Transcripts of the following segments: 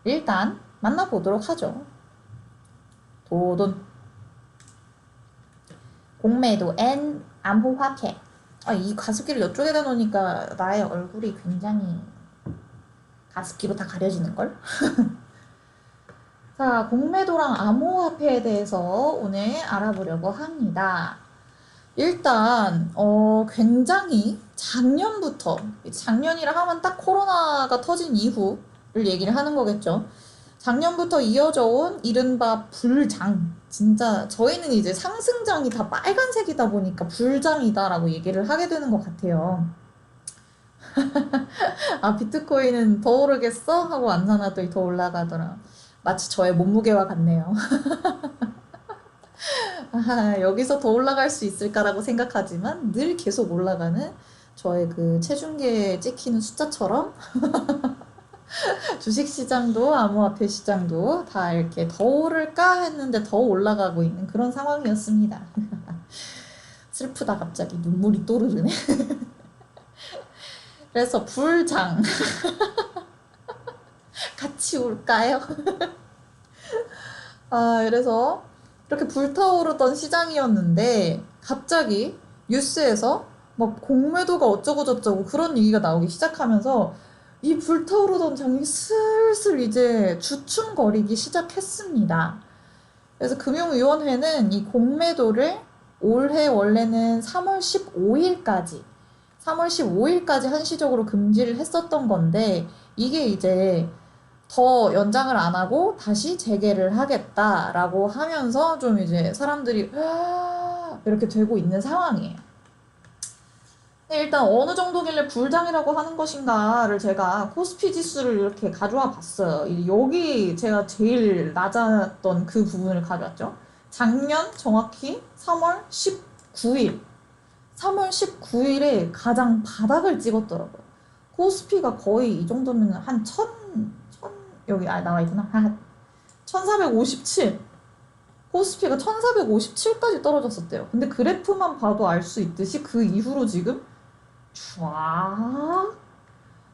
일단 만나보도록 하죠. 도돈. 공매도 N 암호화폐. 이 가습기를 이쪽에다 놓으니까 나의 얼굴이 굉장히 가습기로 다 가려지는걸? 자, 공매도랑 암호화폐에 대해서 오늘 알아보려고 합니다. 일단 굉장히 작년부터, 작년이라 하면 딱 코로나가 터진 이후를 얘기를 하는 거겠죠. 작년부터 이어져 온 이른바 불장. 진짜 저희는 이제 상승장이 다 빨간색이다 보니까 불장이다라고 얘기를 하게 되는 것 같아요. 비트코인은 더 오르겠어? 하고 안 사놨더니 더 올라가더라. 마치 저의 몸무게와 같네요. 여기서 더 올라갈 수 있을까라고 생각하지만 늘 계속 올라가는 저의 그 체중계에 찍히는 숫자처럼 주식시장도 암호화폐 시장도 다 이렇게 더 오를까 했는데 더 올라가고 있는 그런 상황이었습니다. 슬프다. 갑자기 눈물이 또르르네. 그래서 불장 같이 울까요? 그래서 이렇게 불타오르던 시장이었는데 갑자기 뉴스에서 막 공매도가 어쩌고 저쩌고 그런 얘기가 나오기 시작하면서 이 불타오르던 장이 슬슬 이제 주춤거리기 시작했습니다. 그래서 금융위원회는 이 공매도를 올해 원래는 3월 15일까지 한시적으로 금지를 했었던 건데 이게 이제 더 연장을 안 하고 다시 재개를 하겠다라고 하면서 좀 이제 사람들이 이렇게 되고 있는 상황이에요. 일단 어느 정도길래 불장이라고 하는 것인가를 제가 코스피 지수를 이렇게 가져와 봤어요. 여기 제가 제일 낮았던 그 부분을 가져왔죠. 작년 정확히 3월 19일. 3월 19일에 가장 바닥을 찍었더라고요. 코스피가 거의 이 정도면 한 여기 나와 있구나. 1457. 코스피가 1457까지 떨어졌었대요. 근데 그래프만 봐도 알 수 있듯이 그 이후로 지금 쫙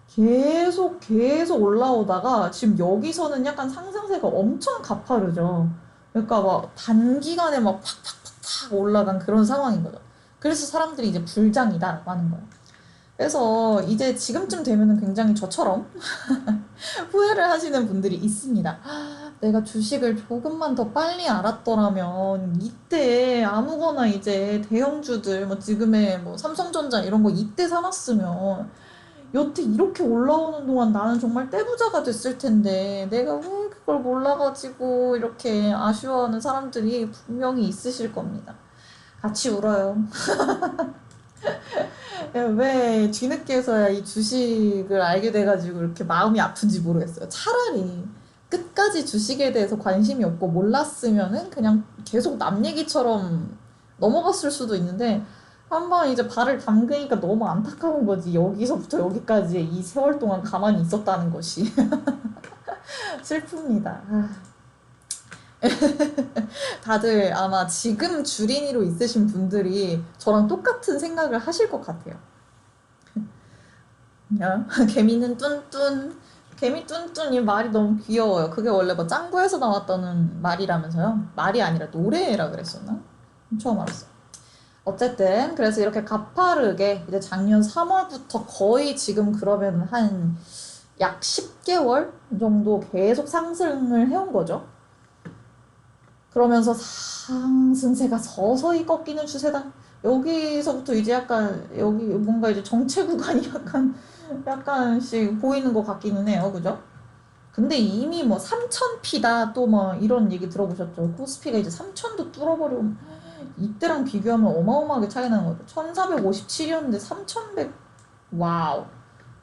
계속 올라오다가 지금 여기서는 약간 상승세가 엄청 가파르죠. 그러니까 막 단기간에 막 팍팍팍팍 올라간 그런 상황인 거죠. 그래서 사람들이 이제 불장이다라고 하는 거예요. 그래서 이제 지금쯤 되면은 굉장히 저처럼 후회를 하시는 분들이 있습니다. 내가 주식을 조금만 더 빨리 알았더라면 이때 아무거나 이제 대형주들 뭐 지금의 뭐 삼성전자 이런 거 이때 사놨으면 여태 이렇게 올라오는 동안 나는 정말 떼부자가 됐을 텐데 내가 왜 그걸 몰라가지고 이렇게 아쉬워하는 사람들이 분명히 있으실 겁니다. 같이 울어요. 왜 뒤늦게서야 이 주식을 알게 돼가지고 이렇게 마음이 아픈지 모르겠어요. 차라리 끝까지 주식에 대해서 관심이 없고 몰랐으면은 그냥 계속 남 얘기처럼 넘어갔을 수도 있는데 한번 이제 발을 담그니까 너무 안타까운 거지. 여기서부터 여기까지 이 세월 동안 가만히 있었다는 것이 슬픕니다. 다들 아마 지금 주린이로 있으신 분들이 저랑 똑같은 생각을 하실 것 같아요. 개미는 뚠뚠. 개미 뚠뚠이 말이 너무 귀여워요. 그게 원래 뭐 짱구에서 나왔다는 말이라면서요. 말이 아니라 노래라 그랬었나? 처음 알았어요. 어쨌든 그래서 이렇게 가파르게 이제 작년 3월부터 거의 지금 그러면 한 약 10개월 정도 계속 상승을 해온 거죠. 그러면서 상승세가 서서히 꺾이는 추세다. 여기서부터 이제 약간 여기 뭔가 이제 정체 구간이 약간씩 보이는 것 같기는 해요. 그죠? 근데 이미 뭐 3000P다 또 뭐 이런 얘기 들어보셨죠? 코스피가 이제 3000도 뚫어버리고 이때랑 비교하면 어마어마하게 차이 나는 거죠. 1457이었는데 3100. 와우.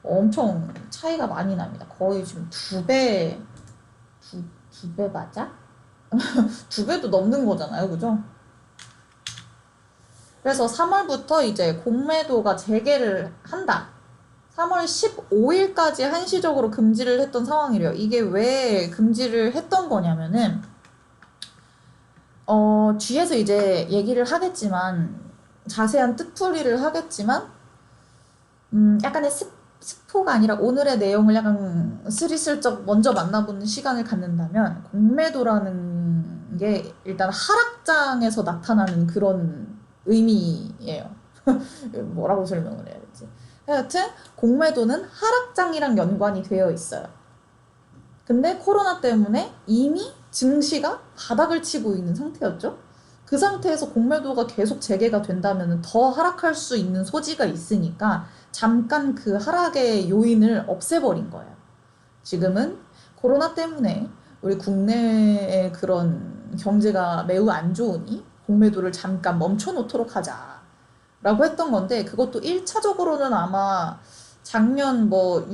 엄청 차이가 많이 납니다. 거의 지금 두 배 맞아? 두 배도 넘는 거잖아요. 그죠? 그래서 3월부터 이제 공매도가 재개를 한다. 3월 15일까지 한시적으로 금지를 했던 상황이래요. 이게 왜 금지를 했던 거냐면은 뒤에서 이제 얘기를 하겠지만 자세한 뜻풀이를 하겠지만 약간의 스포가 아니라 오늘의 내용을 약간 스리슬쩍 먼저 만나보는 시간을 갖는다면 공매도라는 게 일단 하락장에서 나타나는 그런 의미예요. 뭐라고 설명을 해야 되지? 하여튼 공매도는 하락장이랑 연관이 되어 있어요. 근데 코로나 때문에 이미 증시가 바닥을 치고 있는 상태였죠. 그 상태에서 공매도가 계속 재개가 된다면 더 하락할 수 있는 소지가 있으니까 잠깐 그 하락의 요인을 없애버린 거예요. 지금은 코로나 때문에 우리 국내의 그런 경제가 매우 안 좋으니 공매도를 잠깐 멈춰놓도록 하자라고 했던 건데, 그것도 1차적으로는 아마 작년 뭐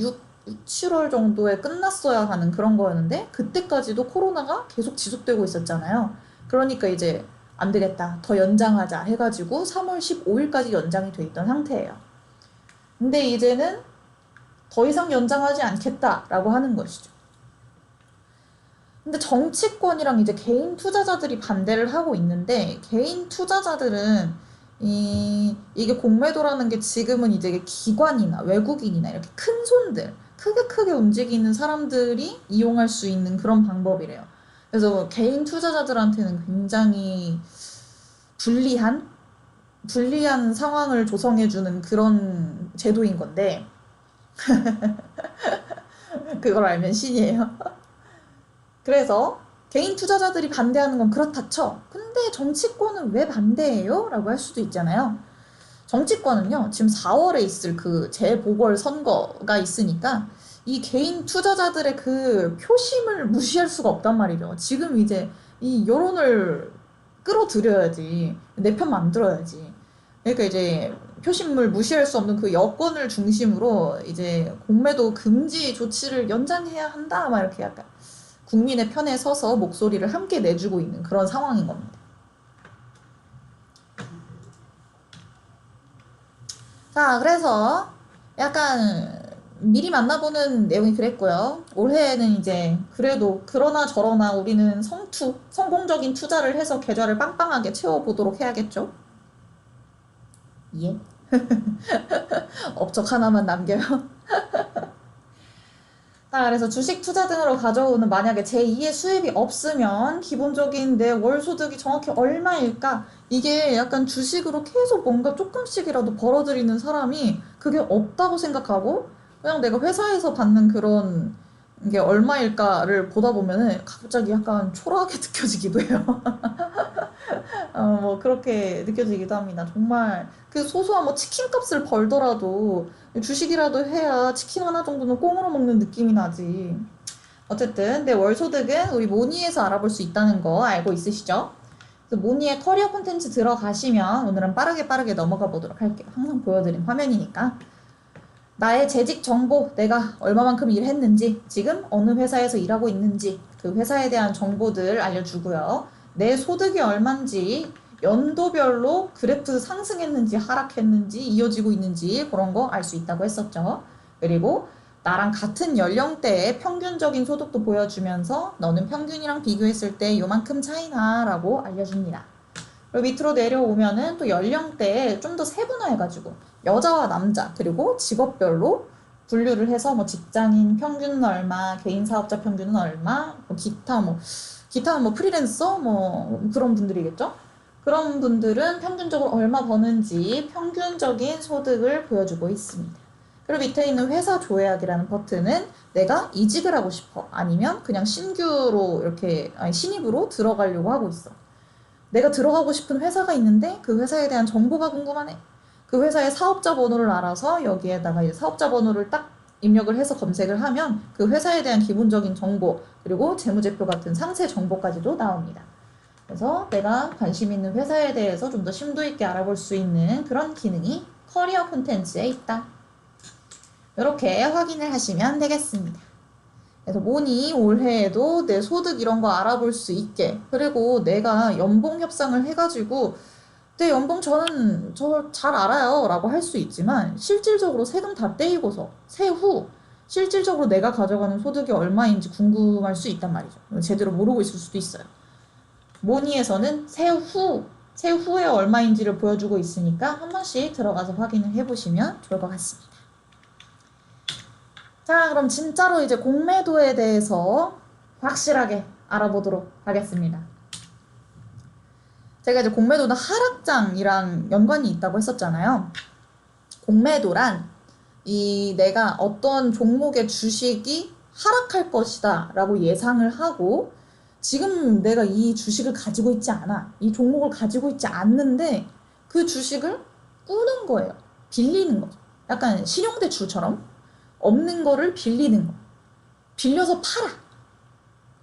7월 정도에 끝났어야 하는 그런 거였는데, 그때까지도 코로나가 계속 지속되고 있었잖아요. 그러니까 이제 안 되겠다, 더 연장하자 해가지고 3월 15일까지 연장이 돼 있던 상태예요. 근데 이제는 더 이상 연장하지 않겠다라고 하는 것이죠. 근데 정치권이랑 이제 개인 투자자들이 반대를 하고 있는데, 개인 투자자들은 이게 공매도라는 게 지금은 이제 기관이나 외국인이나 이렇게 큰 손들, 크게 움직이는 사람들이 이용할 수 있는 그런 방법이래요. 그래서 개인 투자자들한테는 굉장히 불리한 상황을 조성해주는 그런 제도인 건데, 그걸 알면 신이에요. 그래서 개인 투자자들이 반대하는 건 그렇다 쳐. 근데 정치권은 왜 반대해요? 라고 할 수도 있잖아요. 정치권은요, 지금 4월에 있을 그 재보궐선거가 있으니까 이 개인 투자자들의 그 표심을 무시할 수가 없단 말이죠. 지금 이제 이 여론을 끌어들여야지, 내 편 만들어야지. 그러니까 이제 표심을 무시할 수 없는 그 여건을 중심으로 이제 공매도 금지 조치를 연장해야 한다, 막 이렇게 약간 국민의 편에 서서 목소리를 함께 내주고 있는 그런 상황인 겁니다. 자, 그래서 약간 미리 만나보는 내용이 그랬고요. 올해에는 이제 그래도 그러나 저러나 우리는 성공적인 투자를 해서 계좌를 빵빵하게 채워보도록 해야겠죠? 예. 업적 하나만 남겨요. 자, 그래서 주식 투자 등으로 가져오는 만약에 제2의 수입이 없으면 기본적인 내 월 소득이 정확히 얼마일까? 이게 약간 주식으로 계속 뭔가 조금씩이라도 벌어들이는 사람이 그게 없다고 생각하고 그냥 내가 회사에서 받는 그런 게 얼마일까를 보다 보면은 갑자기 약간 초라하게 느껴지기도 해요. 뭐 그렇게 느껴지기도 합니다. 정말 그 소소한 뭐 치킨 값을 벌더라도 주식이라도 해야 치킨 하나 정도는 꽁으로 먹는 느낌이 나지. 어쨌든 내 월소득은 우리 모니에서 알아볼 수 있다는 거 알고 있으시죠? 그래서 모니의 커리어 콘텐츠 들어가시면 오늘은 빠르게 넘어가 보도록 할게요. 항상 보여드린 화면이니까. 나의 재직 정보, 내가 얼마만큼 일했는지, 지금 어느 회사에서 일하고 있는지 그 회사에 대한 정보들 알려주고요. 내 소득이 얼만지, 연도별로 그래프 상승했는지 하락했는지 이어지고 있는지 그런 거 알 수 있다고 했었죠. 그리고 나랑 같은 연령대의 평균적인 소득도 보여주면서 너는 평균이랑 비교했을 때 요만큼 차이나 라고 알려줍니다. 그리고 밑으로 내려오면은 또 연령대에 좀 더 세분화해가지고 여자와 남자 그리고 직업별로 분류를 해서 뭐 직장인 평균은 얼마, 개인 사업자 평균은 얼마, 뭐 기타는 뭐 프리랜서 뭐 그런 분들이겠죠. 그런 분들은 평균적으로 얼마 버는지 평균적인 소득을 보여주고 있습니다. 그리고 밑에 있는 회사 조회하기라는 버튼은 내가 이직을 하고 싶어, 아니면 그냥 신규로 이렇게 신입으로 들어가려고 하고 있어. 내가 들어가고 싶은 회사가 있는데 그 회사에 대한 정보가 궁금하네. 그 회사의 사업자 번호를 알아서 여기에다가 이제 사업자 번호를 딱 입력을 해서 검색을 하면 그 회사에 대한 기본적인 정보 그리고 재무제표 같은 상세 정보까지도 나옵니다. 그래서 내가 관심 있는 회사에 대해서 좀 더 심도 있게 알아볼 수 있는 그런 기능이 커리어 콘텐츠에 있다. 이렇게 확인을 하시면 되겠습니다. 그래서 모니 올해에도 내 소득 이런 거 알아볼 수 있게, 그리고 내가 연봉 협상을 해가지고 내 연봉 저는 저 잘 알아요 라고 할 수 있지만 실질적으로 세금 다 떼이고서 세후 실질적으로 내가 가져가는 소득이 얼마인지 궁금할 수 있단 말이죠. 제대로 모르고 있을 수도 있어요. 모니에서는 세후에 얼마인지를 보여주고 있으니까 한 번씩 들어가서 확인을 해보시면 좋을 것 같습니다. 자, 그럼 진짜로 이제 공매도에 대해서 확실하게 알아보도록 하겠습니다. 제가 이제 공매도는 하락장이랑 연관이 있다고 했었잖아요. 공매도란 내가 어떤 종목의 주식이 하락할 것이다 라고 예상을 하고 지금 내가 이 주식을 가지고 있지 않아. 이 종목을 가지고 있지 않는데 그 주식을 꾸는 거예요. 빌리는 거죠. 약간 신용대출처럼 없는 거를 빌리는 거. 빌려서 팔아.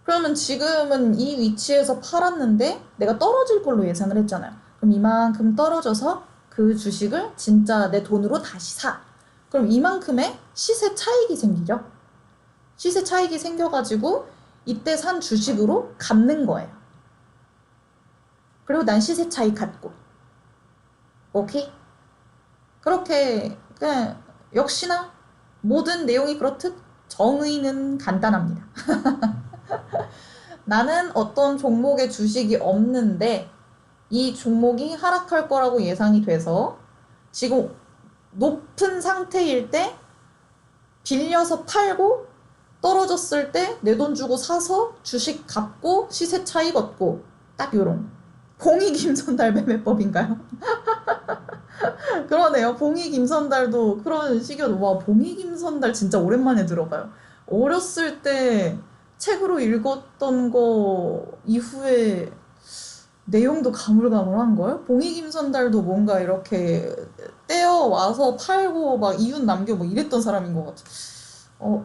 그러면 지금은 이 위치에서 팔았는데 내가 떨어질 걸로 예상을 했잖아요. 그럼 이만큼 떨어져서 그 주식을 진짜 내 돈으로 다시 사. 그럼 이만큼의 시세 차익이 생기죠. 시세 차익이 생겨가지고 이때 산 주식으로 갚는 거예요. 그리고 난 시세 차익 갖고. 오케이? 그렇게 그냥 역시나 모든 내용이 그렇듯 정의는 간단합니다. 나는 어떤 종목의 주식이 없는데 이 종목이 하락할 거라고 예상이 돼서 지금 높은 상태일 때 빌려서 팔고 떨어졌을 때 내 돈 주고 사서 주식 갚고 시세 차익 얻고 딱 요런 봉이 김선달 매매법인가요? 그러네요. 봉이 김선달도 그런 식이어도 와 봉이 김선달 진짜 오랜만에 들어봐요. 어렸을 때 책으로 읽었던 거 이후에 내용도 가물가물한걸? 봉이 김선달도 뭔가 이렇게 떼어와서 팔고 막 이윤 남겨 뭐 이랬던 사람인 것 같아.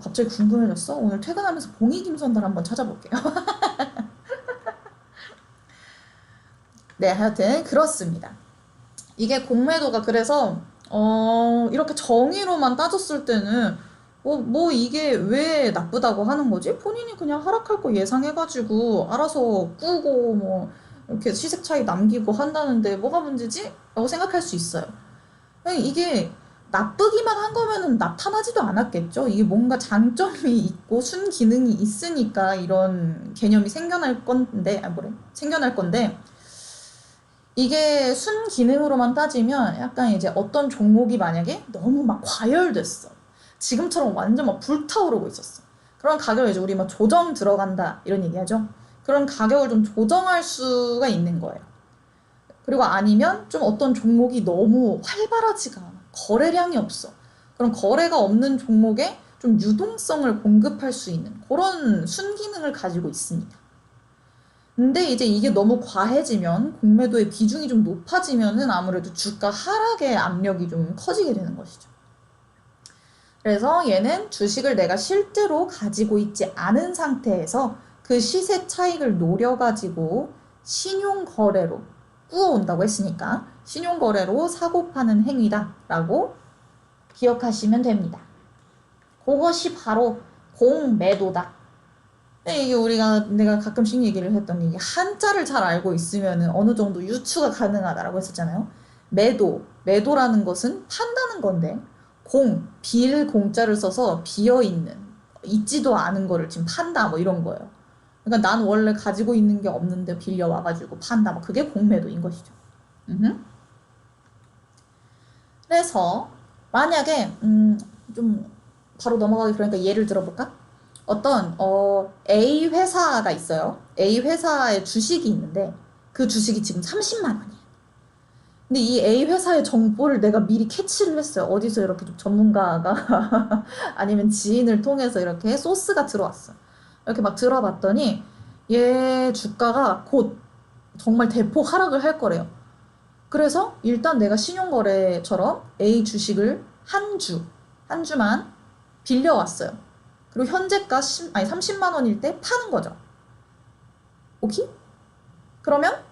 갑자기 궁금해졌어? 오늘 퇴근하면서 봉이 김선달 한번 찾아볼게요. 네, 하여튼 그렇습니다. 이게 공매도가 그래서 이렇게 정의로만 따졌을 때는 뭐 이게 왜 나쁘다고 하는 거지? 본인이 그냥 하락할 거 예상해가지고 알아서 꾸고 뭐 이렇게 시세 차이 남기고 한다는데 뭐가 문제지? 라고 생각할 수 있어요. 이게 나쁘기만 한 거면은 나타나지도 않았겠죠. 이게 뭔가 장점이 있고 순기능이 있으니까 이런 개념이 생겨날 건데, 생겨날 건데, 이게 순기능으로만 따지면 약간 이제 어떤 종목이 만약에 너무 막 과열됐어. 지금처럼 완전 막 불타오르고 있었어. 그런 가격을 이제 우리 막 조정 들어간다 이런 얘기하죠. 그런 가격을 좀 조정할 수가 있는 거예요. 그리고 아니면 좀 어떤 종목이 너무 활발하지가 않아. 거래량이 없어. 그럼 거래가 없는 종목에 좀 유동성을 공급할 수 있는 그런 순기능을 가지고 있습니다. 근데 이제 이게 너무 과해지면 공매도의 비중이 좀 높아지면은 아무래도 주가 하락의 압력이 좀 커지게 되는 것이죠. 그래서 얘는 주식을 내가 실제로 가지고 있지 않은 상태에서 그 시세 차익을 노려가지고 신용거래로 꾸어온다고 했으니까 신용거래로 사고 파는 행위다라고 기억하시면 됩니다. 그것이 바로 공매도다. 이게 내가 가끔씩 얘기를 했던 게 한자를 잘 알고 있으면 어느 정도 유추가 가능하다라고 했었잖아요. 매도라는 것은 판다는 건데 빌 공자를 써서 비어있는 있지도 않은 거를 지금 판다 뭐 이런 거예요. 그러니까 난 원래 가지고 있는 게 없는데 빌려와가지고 판다 뭐 그게 공매도인 것이죠. 그래서 만약에 좀 바로 넘어가기 그러니까 예를 들어볼까? 어떤 A 회사가 있어요. A 회사의 주식이 있는데 그 주식이 지금 30만 원이에요. 근데 이 A 회사의 정보를 내가 미리 캐치를 했어요. 어디서 이렇게 좀 전문가가 아니면 지인을 통해서 이렇게 소스가 들어왔어. 이렇게 막 들어봤더니 얘 주가가 곧 정말 대폭 하락을 할 거래요. 그래서 일단 내가 신용거래처럼 A 주식을 한 주만 빌려왔어요. 그리고 현재가 30만 원일 때 파는 거죠. 오케이? 그러면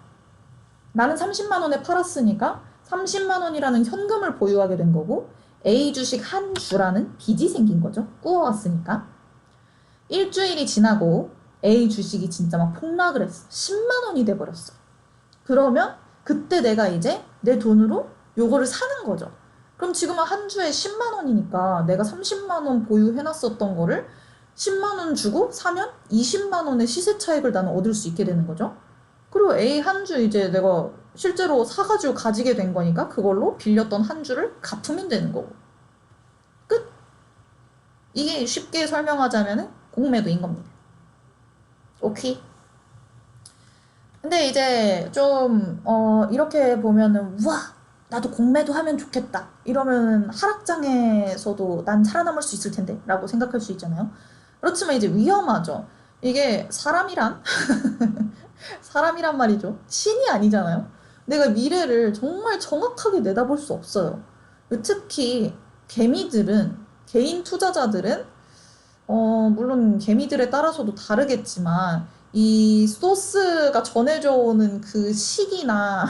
나는 30만 원에 팔았으니까 30만 원이라는 현금을 보유하게 된 거고 A 주식 한 주라는 빚이 생긴 거죠. 꾸어왔으니까. 일주일이 지나고 A 주식이 진짜 막 폭락을 했어. 10만 원이 돼버렸어. 그러면 그때 내가 이제 내 돈으로 요거를 사는 거죠. 그럼 지금은 한 주에 10만 원이니까 내가 30만 원 보유해놨었던 거를 10만 원 주고 사면 20만 원의 시세 차익을 나는 얻을 수 있게 되는 거죠. 그리고 A 한 주 이제 내가 실제로 사가지고 가지게 된 거니까 그걸로 빌렸던 한 주를 갚으면 되는 거고. 끝. 이게 쉽게 설명하자면은 공매도인 겁니다. 오케이? 근데 이제 좀, 이렇게 보면은, 우와, 나도 공매도 하면 좋겠다. 이러면 하락장에서도 난 살아남을 수 있을 텐데. 라고 생각할 수 있잖아요. 그렇지만 이제 위험하죠. 이게 사람이란 말이죠. 신이 아니잖아요. 내가 미래를 정말 정확하게 내다볼 수 없어요. 특히 개미들은, 개인 투자자들은 물론 개미들에 따라서도 다르겠지만, 이 소스가 전해져 오는 그 시기나,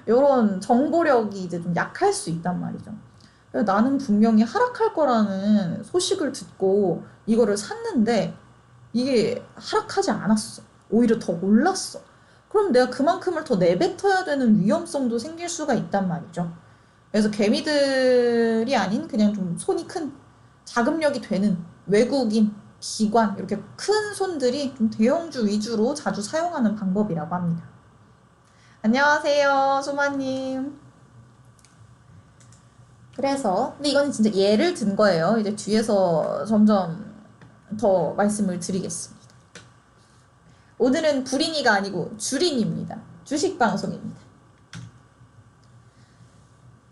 이런 정보력이 이제 좀 약할 수 있단 말이죠. 그래서 나는 분명히 하락할 거라는 소식을 듣고 이거를 샀는데, 이게 하락하지 않았어. 오히려 더 올랐어. 그럼 내가 그만큼을 더 내뱉어야 되는 위험성도 생길 수가 있단 말이죠. 그래서 개미들이 아닌 그냥 좀 손이 큰 자금력이 되는 외국인, 기관, 이렇게 큰 손들이 좀 대형주 위주로 자주 사용하는 방법이라고 합니다. 안녕하세요, 소마님. 그래서, 근데 이거는 진짜 예를 든 거예요. 이제 뒤에서 점점 더 말씀을 드리겠습니다. 오늘은 불인이가 아니고 주린입니다. 주식 방송입니다.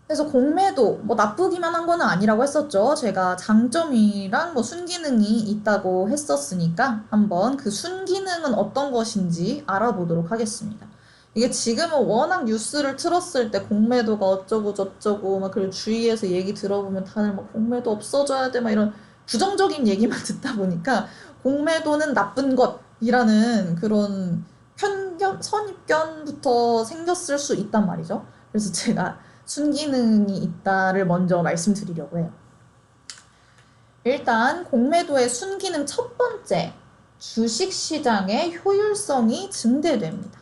그래서 공매도 뭐 나쁘기만 한 거는 아니라고 했었죠. 제가 장점이랑 뭐 순기능이 있다고 했었으니까 한번 그 순기능은 어떤 것인지 알아보도록 하겠습니다. 이게 지금은 워낙 뉴스를 틀었을 때 공매도가 어쩌고 저쩌고 막 그리고 주위에서 얘기 들어보면 다들 막 공매도 없어져야 돼 막 이런 부정적인 얘기만 듣다 보니까 공매도는 나쁜 것이라는 그런 편견, 선입견부터 생겼을 수 있단 말이죠. 그래서 제가 순기능이 있다를 먼저 말씀드리려고 해요. 일단 공매도의 순기능 첫 번째, 주식시장의 효율성이 증대됩니다.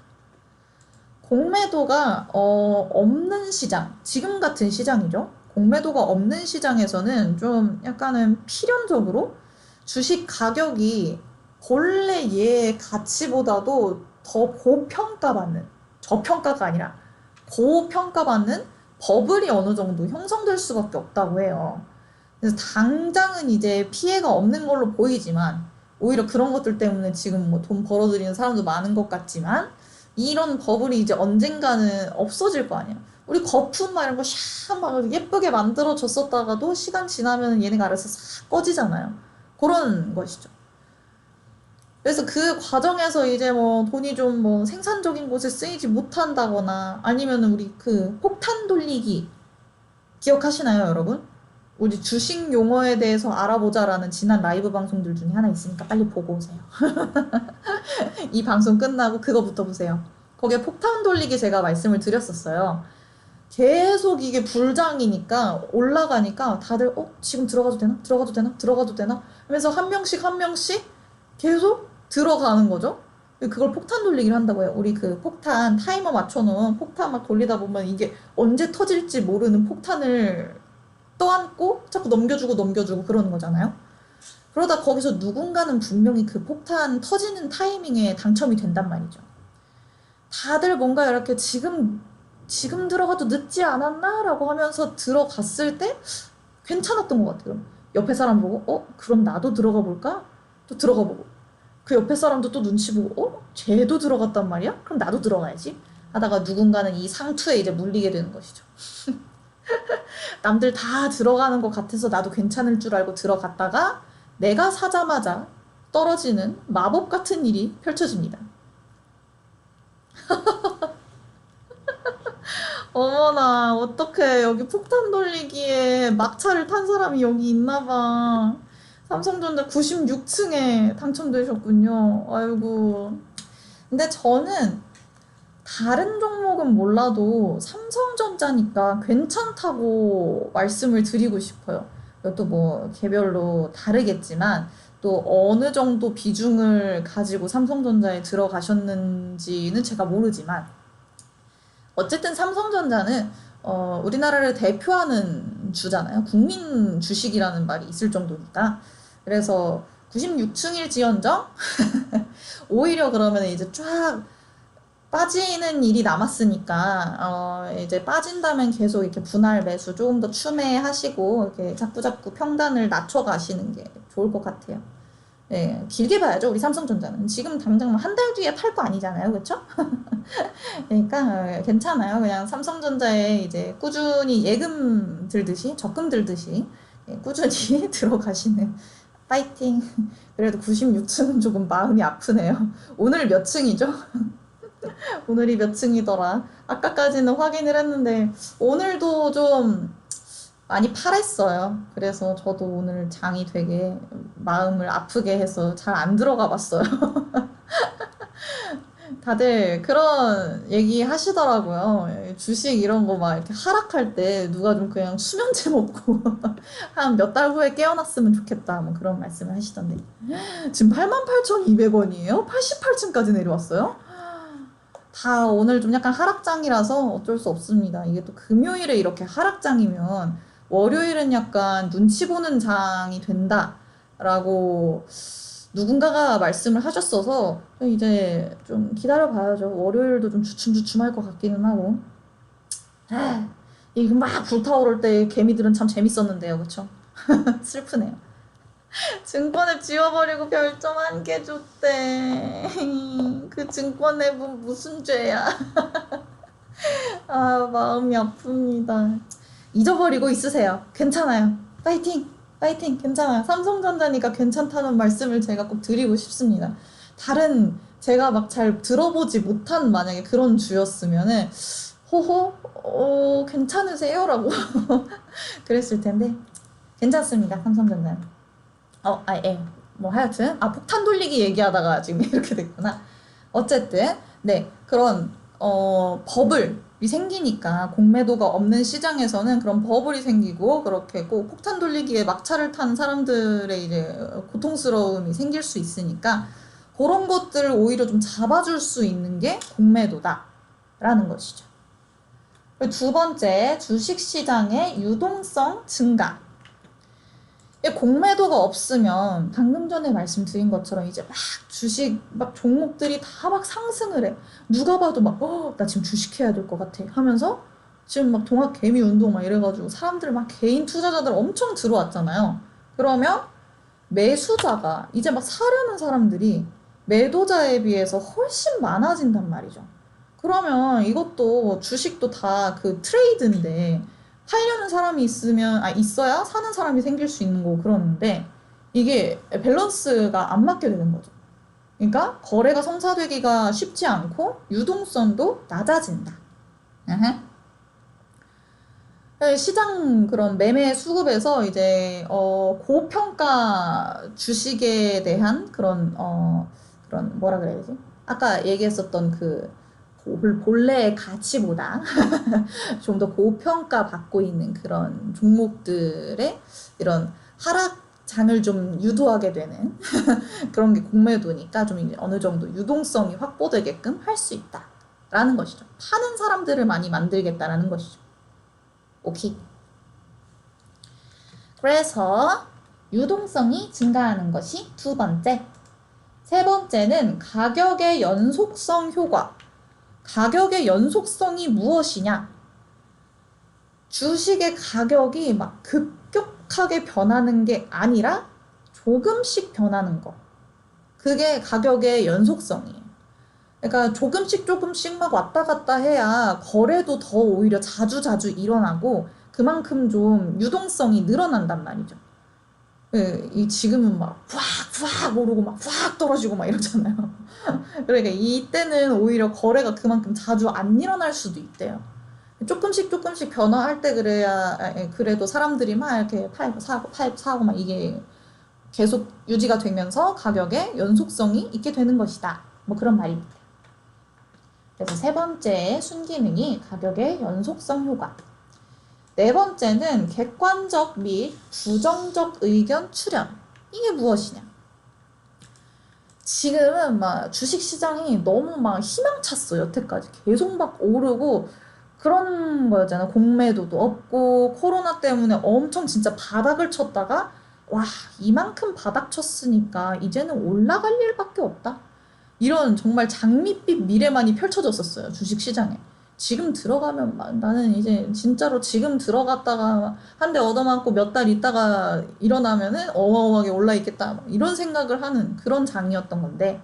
공매도가 없는 시장, 지금 같은 시장이죠. 공매도가 없는 시장에서는 좀 약간은 필연적으로 주식 가격이 본래 얘 가치보다도 더 고평가받는, 저평가가 아니라 고평가받는 버블이 어느 정도 형성될 수밖에 없다고 해요. 그래서 당장은 이제 피해가 없는 걸로 보이지만 오히려 그런 것들 때문에 지금 뭐 돈 벌어들이는 사람도 많은 것 같지만 이런 버블이 이제 언젠가는 없어질 거 아니야. 우리 거품 막 이런 거 샥 막 예쁘게 만들어졌었다가도 시간 지나면 얘네가 알아서 싹 꺼지잖아요. 그런 것이죠. 그래서 그 과정에서 이제 뭐 돈이 좀 뭐 생산적인 곳에 쓰이지 못한다거나 아니면 우리 그 폭탄 돌리기 기억하시나요, 여러분? 우리 주식 용어에 대해서 알아보자라는 지난 라이브 방송들 중에 하나 있으니까 빨리 보고 오세요. 이 방송 끝나고 그거부터 보세요. 거기에 폭탄 돌리기 제가 말씀을 드렸었어요. 계속 이게 불장이니까 올라가니까 다들 지금 들어가도 되나? 들어가도 되나? 들어가도 되나? 하면서 한 명씩 한 명씩 계속 들어가는 거죠. 그걸 폭탄 돌리기를 한다고 해요. 우리 그 폭탄 타이머 맞춰놓은 폭탄 막 돌리다 보면 이게 언제 터질지 모르는 폭탄을 떠안고 자꾸 넘겨주고 그러는 거잖아요. 그러다 거기서 누군가는 분명히 그 폭탄 터지는 타이밍에 당첨이 된단 말이죠. 다들 뭔가 이렇게 지금 들어가도 늦지 않았나? 라고 하면서 들어갔을 때 괜찮았던 것 같아요. 옆에 사람 보고 그럼 나도 들어가 볼까? 또 들어가 보고 그 옆에 사람도 또 눈치 보고 쟤도 들어갔단 말이야? 그럼 나도 들어가야지 하다가 누군가는 이 상투에 이제 물리게 되는 것이죠. 남들 다 들어가는 것 같아서 나도 괜찮을 줄 알고 들어갔다가 내가 사자마자 떨어지는 마법 같은 일이 펼쳐집니다. 어머나, 어떡해. 여기 폭탄 돌리기에 막차를 탄 사람이 여기 있나 봐. 삼성전자 96층에 당첨되셨군요. 아이고. 근데 저는 다른 종목은 몰라도 삼성전자니까 괜찮다고 말씀을 드리고 싶어요. 이것도 뭐 개별로 다르겠지만 또 어느 정도 비중을 가지고 삼성전자에 들어가셨는지는 제가 모르지만 어쨌든 삼성전자는 우리나라를 대표하는 주잖아요. 국민 주식이라는 말이 있을 정도니까. 그래서 96층일지언정 오히려 그러면 이제 쫙 빠지는 일이 남았으니까 이제 빠진다면 계속 이렇게 분할 매수 조금 더 추매하시고 이렇게 자꾸자꾸 평단을 낮춰 가시는 게 좋을 것 같아요. 네, 길게 봐야죠. 우리 삼성전자는 지금 당장 한 달 뒤에 팔 거 아니잖아요, 그렇죠? 그러니까 괜찮아요. 그냥 삼성전자에 이제 꾸준히 예금 들듯이 적금 들듯이 꾸준히 들어가시는 파이팅. 그래도 96층은 조금 마음이 아프네요. 오늘 몇 층이죠? 오늘이 몇 층이더라. 아까까지는 확인을 했는데 오늘도 좀 많이 팔았어요. 그래서 저도 오늘 장이 되게 마음을 아프게 해서 잘 안 들어가 봤어요. 다들 그런 얘기 하시더라고요. 주식 이런 거 막 이렇게 하락할 때 누가 좀 그냥 수면제 먹고 한 몇 달 후에 깨어났으면 좋겠다. 뭐 그런 말씀을 하시던데. 지금 88,200원이에요? 88층까지 내려왔어요? 다 오늘 좀 약간 하락장이라서 어쩔 수 없습니다. 이게 또 금요일에 이렇게 하락장이면 월요일은 약간 눈치 보는 장이 된다라고 누군가가 말씀을 하셨어서 이제 좀 기다려 봐야죠. 월요일도 좀 주춤주춤할 것 같기는 하고. 이게 막 불타오를 때 개미들은 참 재밌었는데요. 그쵸? 슬프네요. 증권앱 지워버리고 별점 1개 줬대. 그 증권앱은 무슨 죄야? 아, 마음이 아픕니다. 잊어버리고 있으세요. 괜찮아요. 파이팅! 파이팅! 괜찮아요. 삼성전자니까 괜찮다는 말씀을 제가 꼭 드리고 싶습니다. 다른 제가 막 잘 들어보지 못한 만약에 그런 주였으면은 호호 괜찮으세요? 라고 그랬을 텐데 괜찮습니다. 삼성전자는. 예. 뭐 하여튼 폭탄 돌리기 얘기하다가 지금 이렇게 됐구나. 어쨌든 네 그런 버블이 생기니까 공매도가 없는 시장에서는 그런 버블이 생기고 그렇게 꼭 폭탄 돌리기에 막차를 탄 사람들의 이제 고통스러움이 생길 수 있으니까 그런 것들을 오히려 좀 잡아줄 수 있는 게 공매도다라는 것이죠. 그리고 두 번째, 주식시장의 유동성 증가. 공매도가 없으면 방금 전에 말씀드린 것처럼 이제 막 주식 막 종목들이 다 막 상승을 해. 누가 봐도 막 나 지금 주식해야 될 것 같아 하면서 지금 막 동학 개미 운동 막 이래가지고 사람들 막 개인 투자자들 엄청 들어왔잖아요. 그러면 매수자가 이제 막 사려는 사람들이 매도자에 비해서 훨씬 많아진단 말이죠. 그러면 이것도 주식도 다 그 트레이드인데 팔려는 사람이 있어야 사는 사람이 생길 수 있는 거고 그러는데 이게 밸런스가 안 맞게 되는 거죠. 그러니까 거래가 성사되기가 쉽지 않고 유동성도 낮아진다. 시장 그런 매매 수급에서 이제 고평가 주식에 대한 그런 뭐라 그래야 되지? 아까 얘기했었던 그 본래의 가치보다 좀 더 고평가 받고 있는 그런 종목들의 이런 하락장을 좀 유도하게 되는 그런 게 공매도니까 좀 이제 어느 정도 유동성이 확보되게끔 할 수 있다라는 것이죠. 파는 사람들을 많이 만들겠다라는 것이죠. 오케이. 그래서 유동성이 증가하는 것이 두 번째. 세 번째는 가격의 연속성 효과. 가격의 연속성이 무엇이냐? 주식의 가격이 막 급격하게 변하는 게 아니라 조금씩 변하는 거. 그게 가격의 연속성이에요. 그러니까 조금씩 막 왔다 갔다 해야 거래도 더 오히려 자주 일어나고 그만큼 좀 유동성이 늘어난단 말이죠. 이 지금은 막 확 오르고 막 확 떨어지고 막 이러잖아요. 그러니까 이때는 오히려 거래가 그만큼 자주 안 일어날 수도 있대요. 조금씩 변화할 때 그래도 사람들이 막 이렇게 팔고 사고 막 이게 계속 유지가 되면서 가격의 연속성이 있게 되는 것이다. 뭐 그런 말입니다. 그래서 세 번째 순기능이 가격의 연속성 효과. 네 번째는 객관적 및 부정적 의견 출현. 이게 무엇이냐? 지금은 막 주식시장이 너무 막 희망찼어. 여태까지 계속 막 오르고 그런 거였잖아. 공매도도 없고 코로나 때문에 엄청 진짜 바닥을 쳤다가 와 이만큼 바닥 쳤으니까 이제는 올라갈 일밖에 없다. 이런 정말 장밋빛 미래만이 펼쳐졌었어요. 주식시장에. 지금 들어가면 나는 이제 진짜로 지금 들어갔다가 한 대 얻어맞고 몇 달 있다가 일어나면은 어마어마하게 올라 있겠다. 이런 생각을 하는 그런 장이었던 건데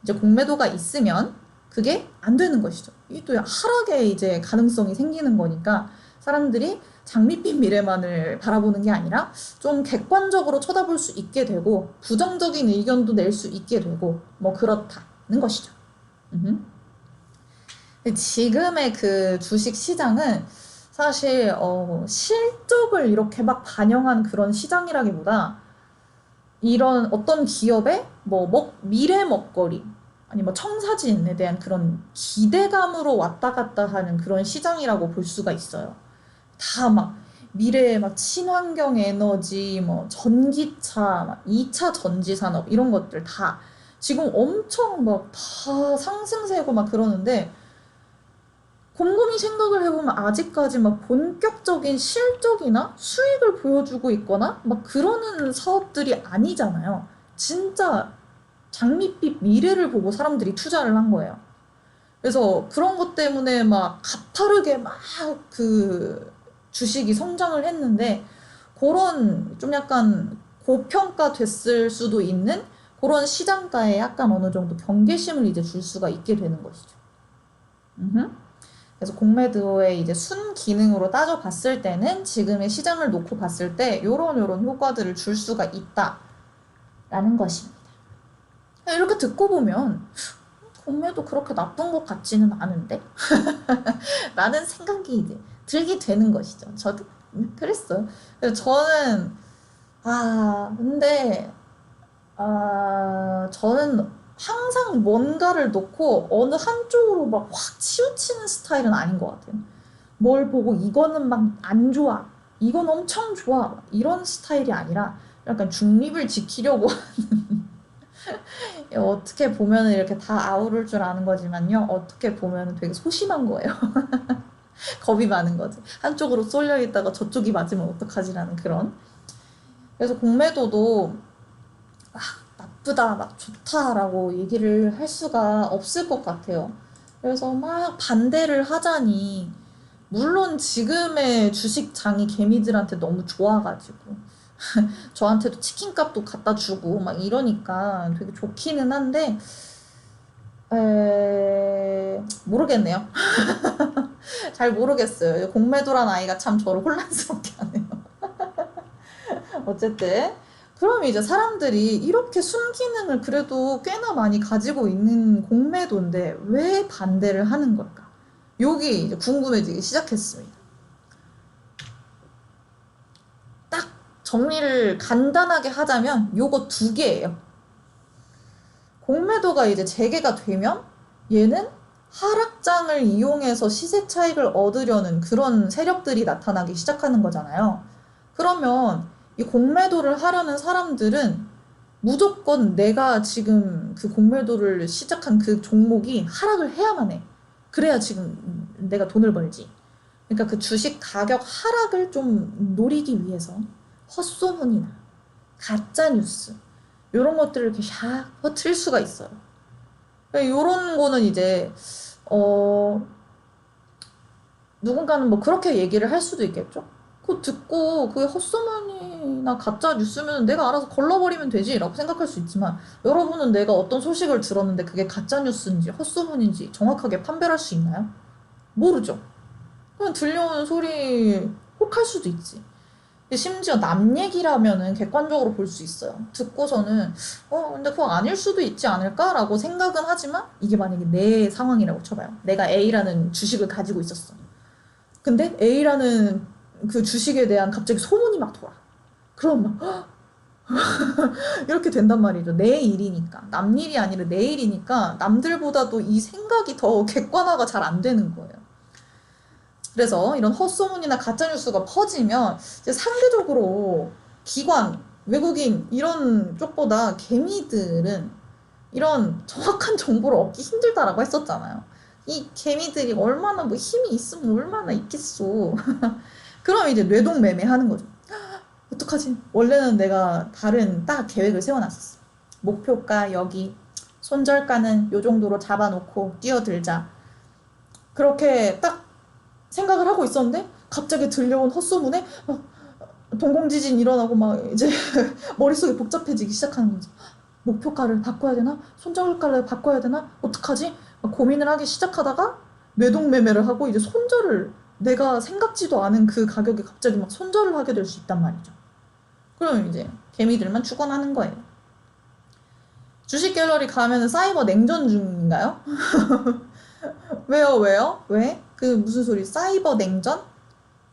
이제 공매도가 있으면 그게 안 되는 것이죠. 이게 또 하락의 이제 가능성이 생기는 거니까 사람들이 장밋빛 미래만을 바라보는 게 아니라 좀 객관적으로 쳐다볼 수 있게 되고 부정적인 의견도 낼 수 있게 되고 뭐 그렇다는 것이죠. 지금의 그 주식 시장은 사실 실적을 이렇게 막 반영한 그런 시장이라기보다 이런 어떤 기업의 미래 먹거리 아니 뭐 청사진에 대한 그런 기대감으로 왔다 갔다 하는 그런 시장이라고 볼 수가 있어요. 다 막 미래의 막 친환경 에너지, 뭐 전기차, 막 2차 전지 산업 이런 것들 다 지금 엄청 막 다 상승세고 막 그러는데 곰곰이 생각을 해보면 아직까지 막 본격적인 실적이나 수익을 보여주고 있거나 막 그러는 사업들이 아니잖아요. 진짜 장밋빛 미래를 보고 사람들이 투자를 한 거예요. 그래서 그런 것 때문에 막 가파르게 막 그 주식이 성장을 했는데 그런 좀 약간 고평가됐을 수도 있는 그런 시장가에 약간 어느 정도 경계심을 이제 줄 수가 있게 되는 것이죠. 음흠. 그래서 공매도의 이제 순기능으로 따져봤을 때는 지금의 시장을 놓고 봤을 때 요런 효과들을 줄 수가 있다라는 것입니다. 이렇게 듣고 보면 공매도 그렇게 나쁜 것 같지는 않은데? 라는 생각이 이제 들게 되는 것이죠. 저도 그랬어요. 그래서 저는 근데 저는 항상 뭔가를 놓고 어느 한쪽으로 막 확 치우치는 스타일은 아닌 것 같아요. 뭘 보고 이거는 막 안 좋아. 이건 엄청 좋아. 이런 스타일이 아니라 약간 중립을 지키려고 어떻게 보면 이렇게 다 아우를 줄 아는 거지만요. 어떻게 보면 되게 소심한 거예요. 겁이 많은 거지. 한쪽으로 쏠려 있다가 저쪽이 맞으면 어떡하지라는 그런. 그래서 공매도도 나쁘다, 막 좋다라고 얘기를 할 수가 없을 것 같아요. 그래서 막 반대를 하자니, 물론 지금의 주식장이 개미들한테 너무 좋아가지고, 저한테도 치킨값도 갖다 주고, 막 이러니까 되게 좋기는 한데, 모르겠네요. 잘 모르겠어요. 공매도란 아이가 참 저를 혼란스럽게 하네요. 어쨌든 그럼 이제 사람들이 이렇게 순기능을 그래도 꽤나 많이 가지고 있는 공매도인데 왜 반대를 하는 걸까? 여기 이제 궁금해지기 시작했습니다. 딱 정리를 간단하게 하자면 요거 두 개예요. 공매도가 이제 재개가 되면 얘는 하락장을 이용해서 시세 차익을 얻으려는 그런 세력들이 나타나기 시작하는 거잖아요. 그러면 이 공매도를 하려는 사람들은 무조건 내가 지금 그 공매도를 시작한 그 종목이 하락을 해야만 해. 그래야 지금 내가 돈을 벌지. 그러니까 그 주식 가격 하락을 좀 노리기 위해서 헛소문이나 가짜뉴스 이런 것들을 이렇게 샥 퍼뜨릴 수가 있어요. 이런 거는 이제 누군가는 뭐 그렇게 얘기를 할 수도 있겠죠. 그거 듣고 그게 헛소문이나 가짜 뉴스면 내가 알아서 걸러버리면 되지라고 생각할 수 있지만 여러분은 내가 어떤 소식을 들었는데 그게 가짜 뉴스인지 헛소문인지 정확하게 판별할 수 있나요? 모르죠. 그냥 들려오는 소리 혹할 수도 있지. 심지어 남 얘기라면은 객관적으로 볼 수 있어요. 듣고서는 근데 그거 아닐 수도 있지 않을까라고 생각은 하지만 이게 만약에 내 상황이라고 쳐봐요. 내가 A라는 주식을 가지고 있었어. 근데 A라는 그 주식에 대한 갑자기 소문이 막 돌아. 그럼 막 이렇게 된단 말이죠. 내 일이니까. 남 일이 아니라 내 일이니까 남들보다도 이 생각이 더 객관화가 잘 안 되는 거예요. 그래서 이런 헛소문이나 가짜뉴스가 퍼지면 이제 상대적으로 기관, 외국인 이런 쪽보다 개미들은 이런 정확한 정보를 얻기 힘들다라고 했었잖아요. 이 개미들이 얼마나 뭐 힘이 있으면 얼마나 있겠소. 그럼 이제 뇌동매매 하는 거죠. 어떡하지? 원래는 내가 다른 딱 계획을 세워놨었어. 목표가 여기, 손절가는 요 정도로 잡아놓고 뛰어들자. 그렇게 딱 생각을 하고 있었는데 갑자기 들려온 헛소문에 동공지진 일어나고 막 이제 머릿속이 복잡해지기 시작하는 거지. 목표가를 바꿔야 되나? 손절가를 바꿔야 되나? 어떡하지? 막 고민을 하기 시작하다가 뇌동매매를 하고 이제 손절을 내가 생각지도 않은 그 가격에 갑자기 막 손절을 하게 될 수 있단 말이죠. 그럼 이제 개미들만 죽어나는 거예요. 주식 갤러리 가면은 사이버 냉전 중인가요? 왜요? 왜? 그 무슨 소리? 사이버 냉전?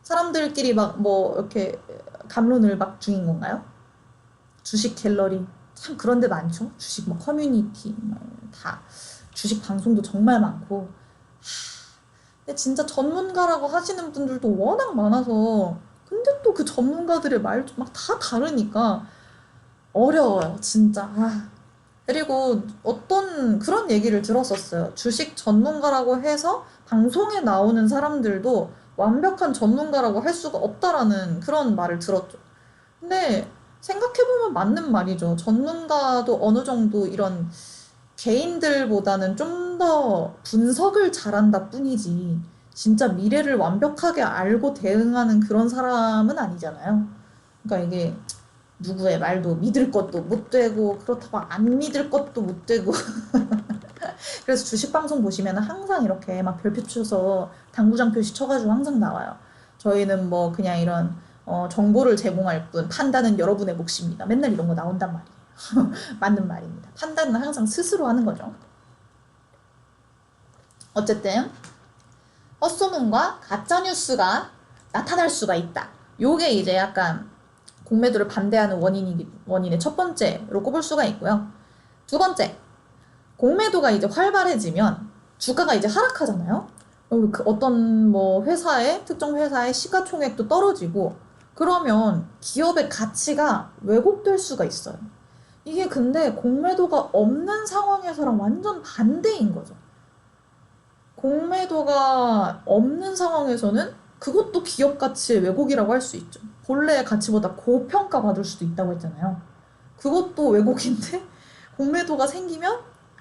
사람들끼리 막 뭐 이렇게 감론을 막 중인 건가요? 주식 갤러리 참 그런 데 많죠. 주식 뭐 커뮤니티 다 주식 방송도 정말 많고. 근데 진짜 전문가라고 하시는 분들도 워낙 많아서 근데 또 그 전문가들의 말도 막 다 다르니까 어려워요 진짜. 그리고 어떤 그런 얘기를 들었었어요. 주식 전문가라고 해서 방송에 나오는 사람들도 완벽한 전문가라고 할 수가 없다라는 그런 말을 들었죠. 근데 생각해보면 맞는 말이죠. 전문가도 어느 정도 이런 개인들보다는 좀 더 분석을 잘한다 뿐이지 진짜 미래를 완벽하게 알고 대응하는 그런 사람은 아니잖아요. 그러니까 이게 누구의 말도 믿을 것도 못 되고 그렇다고 안 믿을 것도 못 되고 그래서 주식 방송 보시면 항상 이렇게 막 별표 쳐서 당구장 표시 쳐가지고 항상 나와요. 저희는 뭐 그냥 이런 정보를 제공할 뿐 판단은 여러분의 몫입니다. 맨날 이런 거 나온단 말이에요. 맞는 말입니다. 판단은 항상 스스로 하는 거죠. 어쨌든 헛소문과 가짜뉴스가 나타날 수가 있다. 요게 이제 약간 공매도를 반대하는 원인의 첫 번째로 꼽을 수가 있고요. 두 번째, 공매도가 이제 활발해지면 주가가 이제 하락하잖아요. 그 어떤 뭐 특정 회사의 시가총액도 떨어지고 그러면 기업의 가치가 왜곡될 수가 있어요. 이게 근데 공매도가 없는 상황에서랑 완전 반대인 거죠. 공매도가 없는 상황에서는 그것도 기업 가치의 왜곡이라고 할 수 있죠. 본래의 가치보다 고평가받을 수도 있다고 했잖아요. 그것도 왜곡인데 공매도가 생기면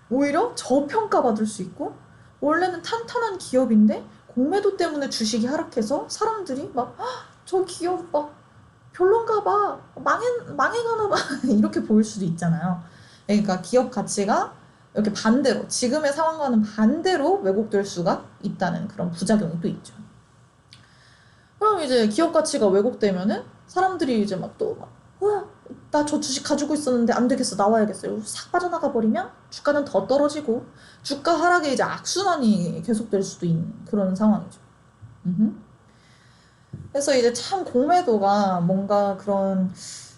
오히려 저평가받을 수 있고 원래는 탄탄한 기업인데 공매도 때문에 주식이 하락해서 사람들이 막 저 기업 막 별론가 봐 망해가나 봐 이렇게 보일 수도 있잖아요. 그러니까 기업 가치가 이렇게 반대로 지금의 상황과는 반대로 왜곡될 수가 있다는 그런 부작용이 또 있죠. 그럼 이제 기업 가치가 왜곡되면은 사람들이 이제 막 또 나 저 주식 가지고 있었는데 안 되겠어 나와야겠어요. 싹 빠져나가 버리면 주가는 더 떨어지고 주가 하락에 이제 악순환이 계속될 수도 있는 그런 상황이죠. 그래서 이제 참 공매도가 뭔가 그런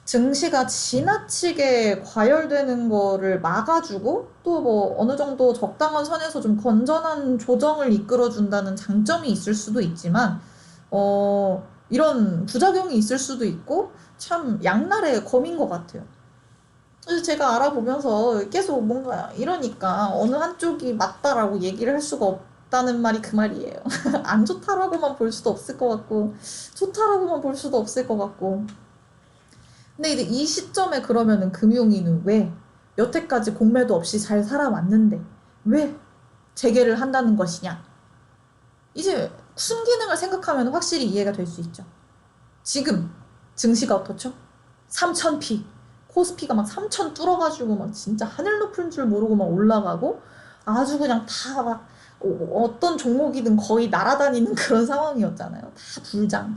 증시가 지나치게 과열되는 거를 막아주고 또 뭐 어느 정도 적당한 선에서 좀 건전한 조정을 이끌어준다는 장점이 있을 수도 있지만 이런 부작용이 있을 수도 있고 참 양날의 검인 것 같아요. 그래서 제가 알아보면서 계속 뭔가 이러니까 어느 한쪽이 맞다라고 얘기를 할 수가 없다는 말이 그 말이에요. 안 좋다라고만 볼 수도 없을 것 같고 좋다라고만 볼 수도 없을 것 같고. 근데 이제 이 시점에 그러면은 금융위는 왜 여태까지 공매도 없이 잘 살아왔는데 왜 재개를 한다는 것이냐? 이제 순기능을 생각하면 확실히 이해가 될 수 있죠. 지금 증시가 어떻죠? 3000p 코스피가 막 3000 뚫어가지고 막 진짜 하늘 높은 줄 모르고 막 올라가고 아주 그냥 다 막 어떤 종목이든 거의 날아다니는 그런 상황이었잖아요. 다 불장.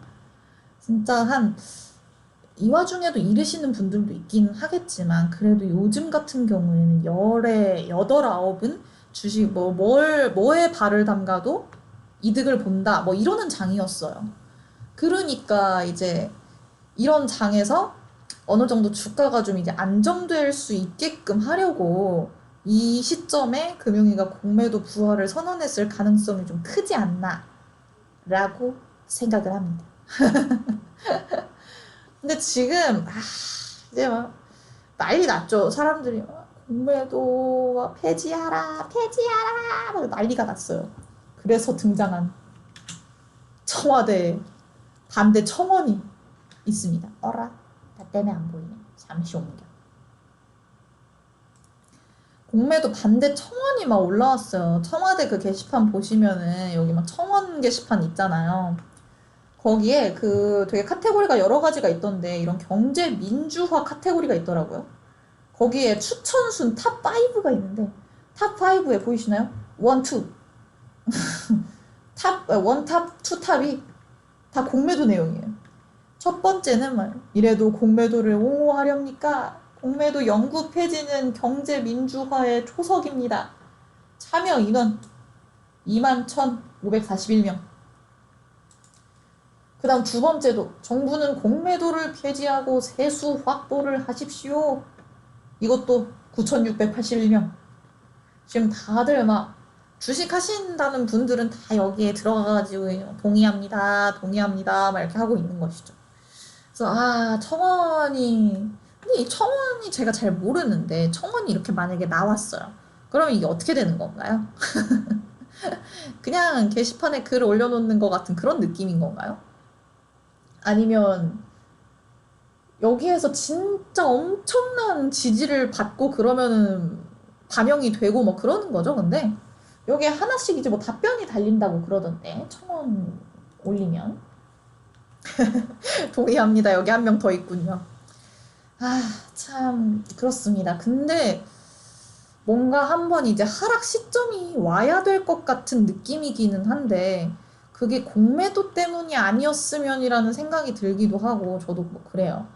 진짜 이 와중에도 잃으시는 분들도 있긴 하겠지만 그래도 요즘 같은 경우에는 열에 8, 9은 주식 뭐에 발을 담가도 이득을 본다 뭐 이러는 장이었어요. 그러니까 이제 이런 장에서 어느 정도 주가가 좀 이제 안정될 수 있게끔 하려고 이 시점에 금융위가 공매도 부활을 선언했을 가능성이 좀 크지 않나 라고 생각을 합니다. 근데 지금 이제 막 난리 났죠. 사람들이 막 공매도 막 폐지하라 막 난리가 났어요. 그래서 등장한 청와대 반대 청원이 있습니다. 어라? 나 때문에 안 보이네. 잠시 옮겨. 공매도 반대 청원이 막 올라왔어요. 청와대 그 게시판 보시면은 여기 막 청원 게시판 있잖아요. 거기에 그 되게 카테고리가 여러 가지가 있던데 이런 경제 민주화 카테고리가 있더라고요. 거기에 추천순 탑 5가 있는데 탑 5에 보이시나요? 1, 2. 탑, 1 탑, 2 탑이 다 공매도 내용이에요. 첫 번째는 말 이래도 공매도를 옹호하렵니까? 공매도 영구 폐지는 경제 민주화의 초석입니다. 참여 인원 21,541명. 그 다음 두 번째도 정부는 공매도를 폐지하고 세수 확보를 하십시오. 이것도 9,681명. 지금 다들 막 주식 하신다는 분들은 다 여기에 들어가가지고 동의합니다, 동의합니다, 막 이렇게 하고 있는 것이죠. 그래서 청원이 근데 이 청원이 제가 잘 모르는데 청원이 이렇게 만약에 나왔어요. 그러면 이게 어떻게 되는 건가요? 그냥 게시판에 글 올려놓는 것 같은 그런 느낌인 건가요? 아니면 여기에서 진짜 엄청난 지지를 받고 그러면은 반영이 되고 뭐 그러는 거죠. 근데 여기에 하나씩 이제 뭐 답변이 달린다고 그러던데 청원 올리면 동의합니다. 여기 한 명 더 있군요. 참 그렇습니다. 근데 뭔가 한번 이제 하락 시점이 와야 될 것 같은 느낌이기는 한데 그게 공매도 때문이 아니었으면이라는 생각이 들기도 하고 저도 뭐 그래요.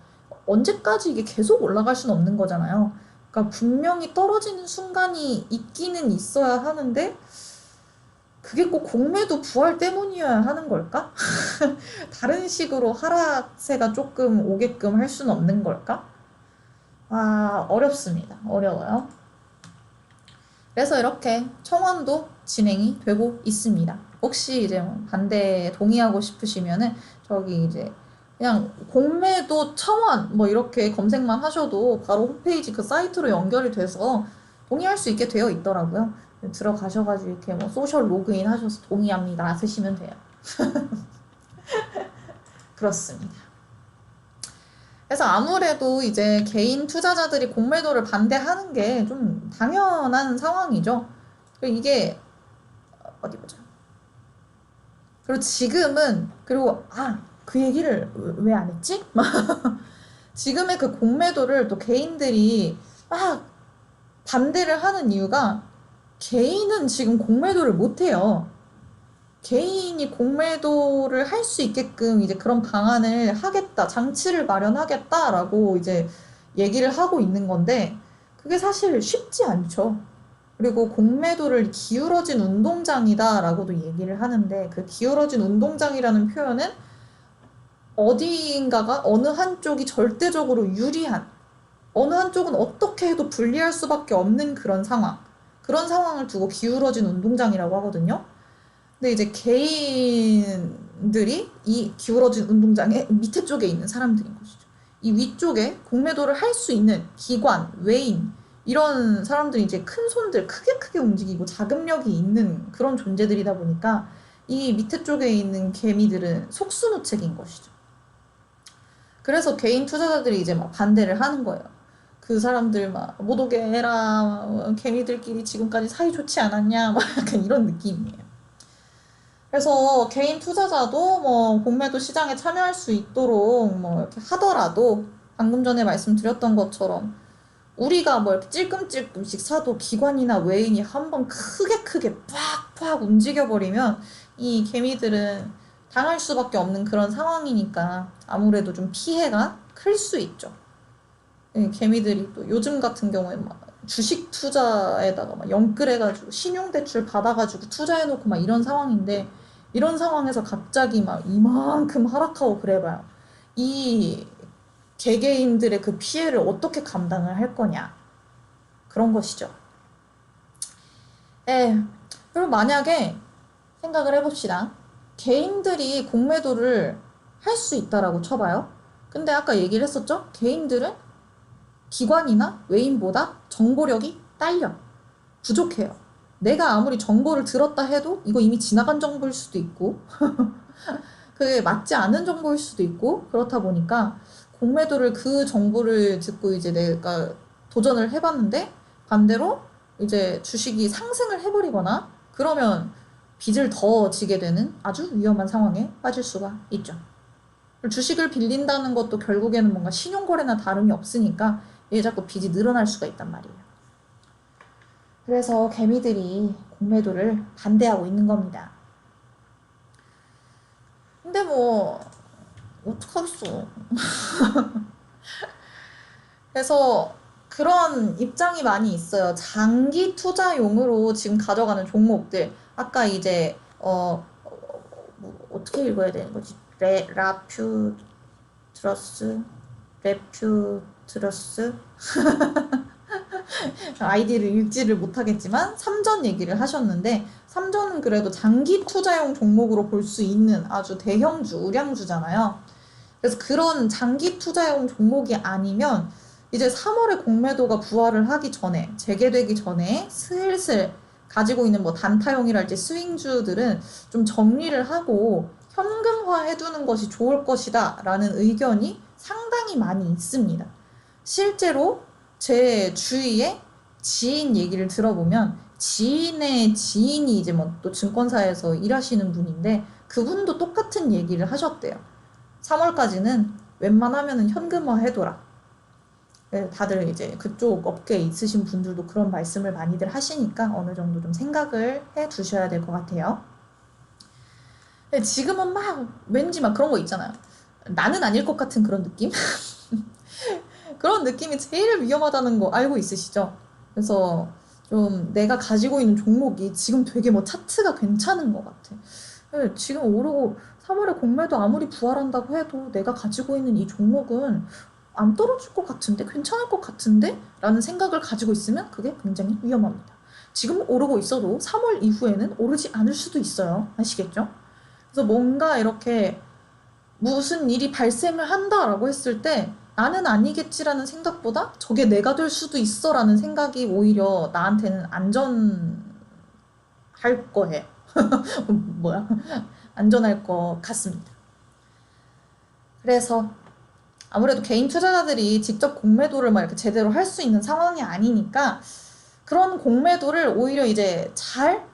언제까지 이게 계속 올라갈 수는 없는 거잖아요. 그러니까 분명히 떨어지는 순간이 있기는 있어야 하는데 그게 꼭 공매도 부활 때문이어야 하는 걸까? 다른 식으로 하락세가 조금 오게끔 할 수는 없는 걸까? 어렵습니다. 어려워요. 그래서 이렇게 청원도 진행이 되고 있습니다. 혹시 이제 반대에 동의하고 싶으시면은 저기 이제 그냥 공매도 청원 뭐 이렇게 검색만 하셔도 바로 홈페이지 그 사이트로 연결이 돼서 동의할 수 있게 되어 있더라고요. 들어가셔가지고 이렇게 뭐 소셜 로그인 하셔서 동의합니다 쓰시면 돼요. 그렇습니다. 그래서 아무래도 이제 개인 투자자들이 공매도를 반대하는 게 좀 당연한 상황이죠. 이게 어디 보자. 그리고 지금은 그리고 그 얘기를 왜 안 했지? 지금의 그 공매도를 또 개인들이 막 반대를 하는 이유가 개인은 지금 공매도를 못 해요. 개인이 공매도를 할 수 있게끔 이제 그런 방안을 하겠다, 장치를 마련하겠다라고 이제 얘기를 하고 있는 건데, 그게 사실 쉽지 않죠. 그리고 공매도를 기울어진 운동장이다라고도 얘기를 하는데, 그 기울어진 운동장이라는 표현은 어디인가가 어느 한쪽이 절대적으로 유리한, 어느 한쪽은 어떻게 해도 불리할 수밖에 없는 그런 상황. 그런 상황을 두고 기울어진 운동장이라고 하거든요. 근데 이제 개인들이 이 기울어진 운동장의 밑에 쪽에 있는 사람들인 것이죠. 이 위쪽에 공매도를 할 수 있는 기관, 외인, 이런 사람들이 이제 큰 손들 크게 움직이고 자금력이 있는 그런 존재들이다 보니까 이 밑에 쪽에 있는 개미들은 속수무책인 것이죠. 그래서 개인 투자자들이 이제 막 반대를 하는 거예요. 그 사람들 막 못 오게 해라, 개미들끼리 지금까지 사이 좋지 않았냐, 막 약간 이런 느낌이에요. 그래서 개인 투자자도 뭐 공매도 시장에 참여할 수 있도록 뭐 이렇게 하더라도 방금 전에 말씀드렸던 것처럼 우리가 뭐 이렇게 찔끔찔끔씩 사도 기관이나 외인이 한번 크게 팍팍 움직여버리면 이 개미들은 당할 수밖에 없는 그런 상황이니까 아무래도 좀 피해가 클 수 있죠. 개미들이 또 요즘 같은 경우에 막 주식 투자에다가 막 영끌해가지고 신용대출 받아가지고 투자해놓고 막 이런 상황인데 이런 상황에서 갑자기 막 이만큼 하락하고 그래봐요. 이 개개인들의 그 피해를 어떻게 감당을 할 거냐. 그런 것이죠. 그리고 만약에 생각을 해봅시다. 개인들이 공매도를 할 수 있다라고 쳐봐요. 근데 아까 얘기를 했었죠? 개인들은 기관이나 외인보다 정보력이 딸려. 부족해요. 내가 아무리 정보를 들었다 해도 이거 이미 지나간 정보일 수도 있고 그게 맞지 않은 정보일 수도 있고 그렇다 보니까 공매도를 그 정보를 듣고 이제 내가 도전을 해봤는데 반대로 이제 주식이 상승을 해버리거나 그러면 빚을 더 지게 되는 아주 위험한 상황에 빠질 수가 있죠. 주식을 빌린다는 것도 결국에는 뭔가 신용거래나 다름이 없으니까 얘 자꾸 빚이 늘어날 수가 있단 말이에요. 그래서 개미들이 공매도를 반대하고 있는 겁니다. 근데 뭐 어떡하겠어. 그래서 그런 입장이 많이 있어요. 장기 투자용으로 지금 가져가는 종목들. 아까 이제 뭐 어떻게 읽어야 되는 거지? 레퓨트러스 아이디를 읽지를 못하겠지만 삼전 얘기를 하셨는데 삼전은 그래도 장기 투자용 종목으로 볼 수 있는 아주 대형주, 우량주잖아요. 그래서 그런 장기 투자용 종목이 아니면 이제 3월에 공매도가 부활을 하기 전에, 재개되기 전에 슬슬 가지고 있는 뭐 단타용이랄지 스윙주들은 좀 정리를 하고 현금화 해두는 것이 좋을 것이다 라는 의견이 상당히 많이 있습니다. 실제로 제 주위에 지인 얘기를 들어보면 지인의 지인이 이제 뭐 또 증권사에서 일하시는 분인데 그분도 똑같은 얘기를 하셨대요. 3월까지는 웬만하면 현금화 해둬라. 네, 다들 이제 그쪽 업계에 있으신 분들도 그런 말씀을 많이들 하시니까 어느 정도 좀 생각을 해 두셔야 될 것 같아요. 근데 지금은 막 왠지 막 그런 거 있잖아요. 나는 아닐 것 같은 그런 느낌? 그런 느낌이 제일 위험하다는 거 알고 있으시죠? 그래서 좀 내가 가지고 있는 종목이 지금 되게 뭐 차트가 괜찮은 것 같아. 네, 지금 오르고 3월에 공매도 아무리 부활한다고 해도 내가 가지고 있는 이 종목은 안 떨어질 것 같은데? 괜찮을 것 같은데? 라는 생각을 가지고 있으면 그게 굉장히 위험합니다. 지금 오르고 있어도 3월 이후에는 오르지 않을 수도 있어요. 아시겠죠? 그래서 뭔가 이렇게 무슨 일이 발생을 한다라고 했을 때 나는 아니겠지라는 생각보다 저게 내가 될 수도 있어라는 생각이 오히려 나한테는 안전할 거예요. 뭐야? 안전할 것 같습니다. 그래서 아무래도 개인 투자자들이 직접 공매도를 막 이렇게 제대로 할 수 있는 상황이 아니니까 그런 공매도를 오히려 이제 잘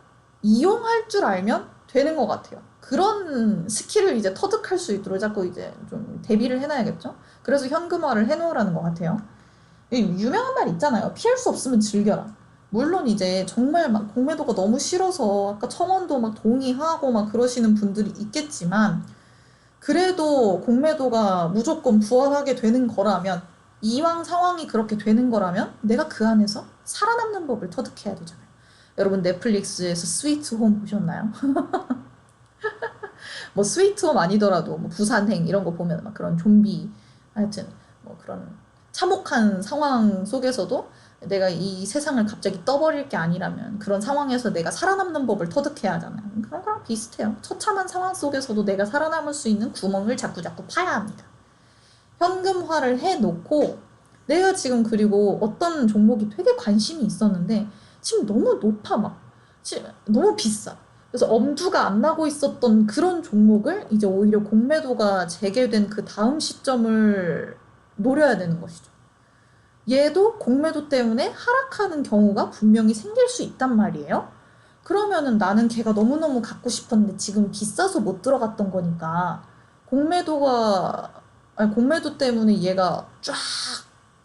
이용할 줄 알면 되는 것 같아요. 그런 스킬을 이제 터득할 수 있도록 자꾸 이제 좀 대비를 해놔야겠죠? 그래서 현금화를 해놓으라는 것 같아요. 유명한 말 있잖아요. 피할 수 없으면 즐겨라. 물론 이제 정말 막 공매도가 너무 싫어서 아까 청원도 막 동의하고 막 그러시는 분들이 있겠지만 그래도 공매도가 무조건 부활하게 되는 거라면 이왕 상황이 그렇게 되는 거라면 내가 그 안에서 살아남는 법을 터득해야 되잖아요. 여러분 넷플릭스에서 스위트 홈 보셨나요? 뭐 스위트 홈 아니더라도 뭐 부산행 이런 거 보면 막 그런 좀비 하여튼 뭐 그런 참혹한 상황 속에서도 내가 이 세상을 갑자기 떠버릴 게 아니라면 그런 상황에서 내가 살아남는 법을 터득해야 하잖아요. 그런 거랑 비슷해요. 처참한 상황 속에서도 내가 살아남을 수 있는 구멍을 자꾸자꾸 파야 합니다. 현금화를 해놓고 내가 지금 그리고 어떤 종목이 되게 관심이 있었는데 지금 너무 높아 막 지금 너무 비싸. 그래서 엄두가 안 나고 있었던 그런 종목을 이제 오히려 공매도가 재개된 그 다음 시점을 노려야 되는 것이죠. 얘도 공매도 때문에 하락하는 경우가 분명히 생길 수 있단 말이에요. 그러면은 나는 걔가 너무너무 갖고 싶었는데 지금 비싸서 못 들어갔던 거니까 공매도가 아니 공매도 때문에 얘가 쫙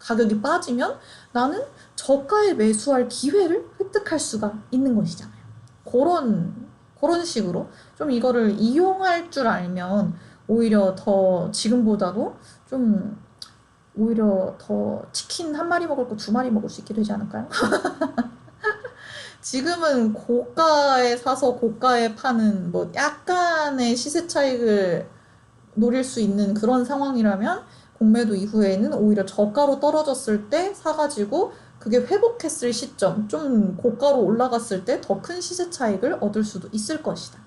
가격이 빠지면 나는 저가에 매수할 기회를 획득할 수가 있는 것이잖아요. 그런 식으로 좀 이거를 이용할 줄 알면 오히려 더 지금보다도 좀 오히려 더 치킨 한 마리 먹을 거 두 마리 먹을 수 있게 되지 않을까요? 지금은 고가에 사서 고가에 파는 뭐 약간의 시세 차익을 노릴 수 있는 그런 상황이라면 공매도 이후에는 오히려 저가로 떨어졌을 때 사가지고 그게 회복했을 시점, 좀 고가로 올라갔을 때 더 큰 시세 차익을 얻을 수도 있을 것이다.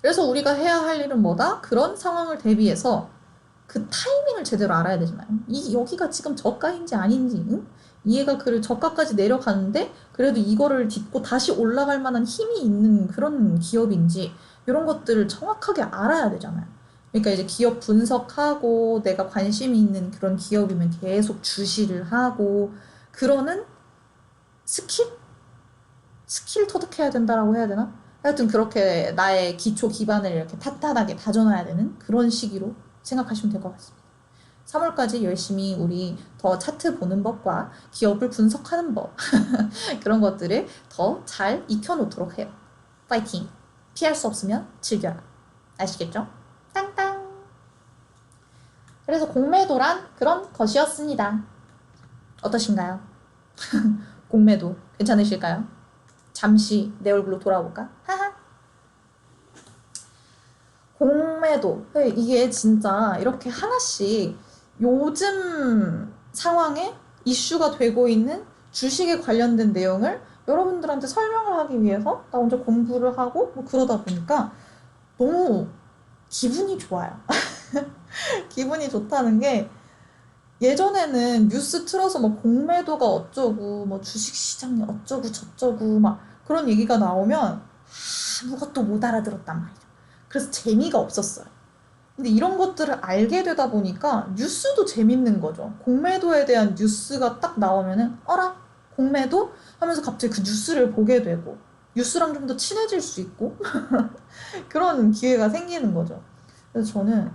그래서 우리가 해야 할 일은 뭐다? 그런 상황을 대비해서 그 타이밍을 제대로 알아야 되잖아요. 여기가 지금 저가인지 아닌지, 응? 얘가 그 저가까지 내려가는데 그래도 이거를 딛고 다시 올라갈 만한 힘이 있는 그런 기업인지 이런 것들을 정확하게 알아야 되잖아요. 그러니까 이제 기업 분석하고 내가 관심이 있는 그런 기업이면 계속 주시를 하고 그러는 스킬? 스킬 터득해야 된다라고 해야 되나? 하여튼 그렇게 나의 기초 기반을 이렇게 탄탄하게 다져놔야 되는 그런 시기로 생각하시면 될 것 같습니다. 3월까지 열심히 우리 더 차트 보는 법과 기업을 분석하는 법 그런 것들을 더 잘 익혀놓도록 해요. 파이팅! 피할 수 없으면 즐겨라. 아시겠죠? 땅땅! 그래서 공매도란 그런 것이었습니다. 어떠신가요? 공매도 괜찮으실까요? 잠시 내 얼굴로 돌아볼까? 하하. 공매도 이게 진짜 이렇게 하나씩 요즘 상황에 이슈가 되고 있는 주식에 관련된 내용을 여러분들한테 설명을 하기 위해서 나 혼자 공부를 하고 뭐 그러다 보니까 너무 기분이 좋아요. 기분이 좋다는 게 예전에는 뉴스 틀어서 뭐 공매도가 어쩌고 뭐 주식시장이 어쩌고 저쩌고 막 그런 얘기가 나오면 아무것도 못 알아들었단 말이죠. 그래서 재미가 없었어요. 근데 이런 것들을 알게 되다 보니까 뉴스도 재밌는 거죠. 공매도에 대한 뉴스가 딱 나오면은 어라? 공매도? 하면서 갑자기 그 뉴스를 보게 되고 뉴스랑 좀 더 친해질 수 있고 그런 기회가 생기는 거죠. 그래서 저는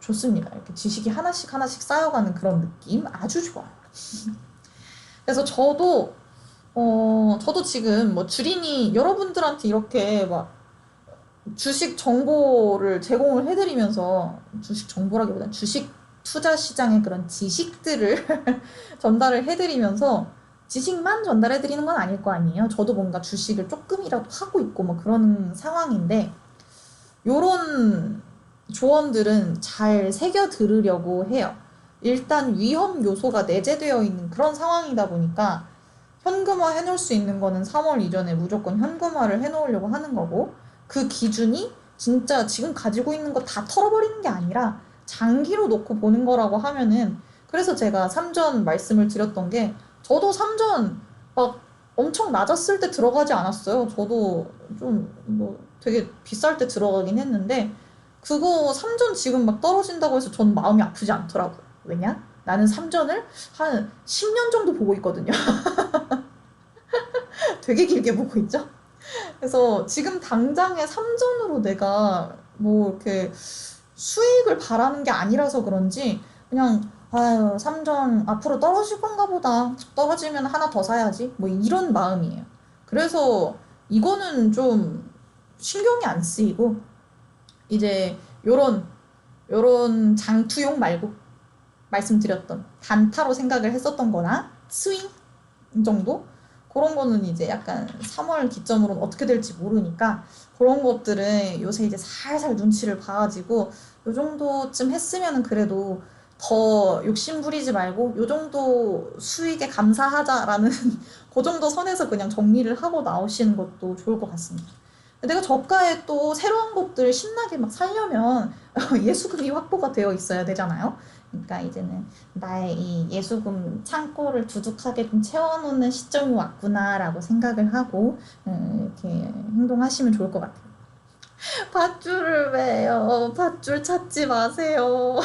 좋습니다. 이렇게 지식이 하나씩 하나씩 쌓여가는 그런 느낌 아주 좋아요. 그래서 저도 지금 뭐 주린이 여러분들한테 이렇게 막 주식 정보를 제공을 해드리면서 주식 정보라기보다는 주식 투자 시장의 그런 지식들을 전달을 해드리면서 지식만 전달해드리는 건 아닐 거 아니에요. 저도 뭔가 주식을 조금이라도 하고 있고 뭐 그런 상황인데 요런 조언들은 잘 새겨 들으려고 해요. 일단 위험 요소가 내재되어 있는 그런 상황이다 보니까 현금화 해놓을 수 있는 거는 3월 이전에 무조건 현금화를 해놓으려고 하는 거고 그 기준이 진짜 지금 가지고 있는 거 다 털어버리는 게 아니라 장기로 놓고 보는 거라고 하면은 그래서 제가 삼전 말씀을 드렸던 게 저도 삼전 막 엄청 낮았을 때 들어가지 않았어요. 저도 좀 뭐 되게 비쌀 때 들어가긴 했는데 그거 삼전 지금 막 떨어진다고 해서 전 마음이 아프지 않더라고요. 왜냐? 나는 삼전을 한 10년 정도 보고 있거든요. 되게 길게 보고 있죠? 그래서 지금 당장에 삼전으로 내가 뭐 이렇게 수익을 바라는 게 아니라서 그런지 그냥 아유 삼전 앞으로 떨어질 건가 보다. 떨어지면 하나 더 사야지. 뭐 이런 마음이에요. 그래서 이거는 좀 신경이 안 쓰이고 이제 요런 장투용 말고 말씀드렸던 단타로 생각을 했었던 거나 스윙 정도? 그런 거는 이제 약간 3월 기점으로는 어떻게 될지 모르니까 그런 것들은 요새 이제 살살 눈치를 봐가지고 요 정도쯤 했으면은 그래도 더 욕심 부리지 말고 요 정도 수익에 감사하자라는 그 정도 선에서 그냥 정리를 하고 나오시는 것도 좋을 것 같습니다. 내가 저가에 또 새로운 것들 신나게 막 사려면 예수금이 확보가 되어 있어야 되잖아요. 그러니까 이제는 나의 이 예수금 창고를 두둑하게 좀 채워놓는 시점이 왔구나라고 생각을 하고 이렇게 행동하시면 좋을 것 같아요. 밧줄을 왜요? 밧줄 찾지 마세요.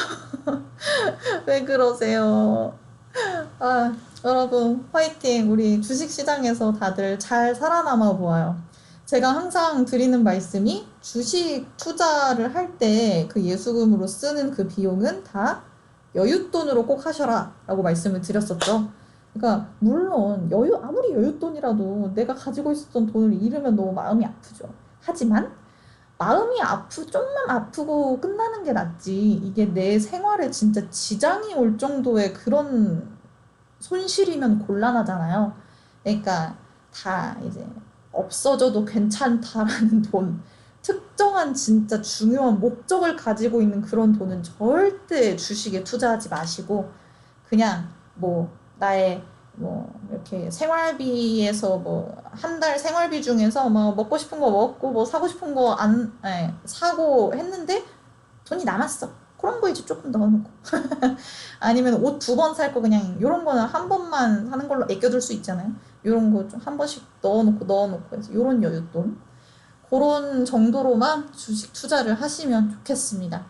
왜 그러세요? 아, 여러분 화이팅! 우리 주식시장에서 다들 잘 살아남아 보아요. 제가 항상 드리는 말씀이 주식 투자를 할 때 그 예수금으로 쓰는 그 비용은 다 여윳돈으로 꼭 하셔라 라고 말씀을 드렸었죠. 그러니까 물론 아무리 여윳돈이라도 내가 가지고 있었던 돈을 잃으면 너무 마음이 아프죠. 하지만 마음이 좀만 아프고 끝나는 게 낫지 이게 내 생활에 진짜 지장이 올 정도의 그런 손실이면 곤란하잖아요. 그러니까 다 이제 없어져도 괜찮다라는 돈, 특정한 진짜 중요한 목적을 가지고 있는 그런 돈은 절대 주식에 투자하지 마시고 그냥 뭐 나의 뭐 이렇게 생활비에서 뭐 한 달 생활비 중에서 뭐 먹고 싶은 거 먹고 뭐 사고 싶은 거 안 사고 했는데 돈이 남았어. 그런 거 이제 조금 넣어놓고 아니면 옷 2번 살 거 그냥 요런 거는 한 번만 사는 걸로 아껴둘 수 있잖아요. 요런 거 좀 한 번씩 넣어놓고 해서 요런 여윳돈 그런 정도로만 주식 투자를 하시면 좋겠습니다.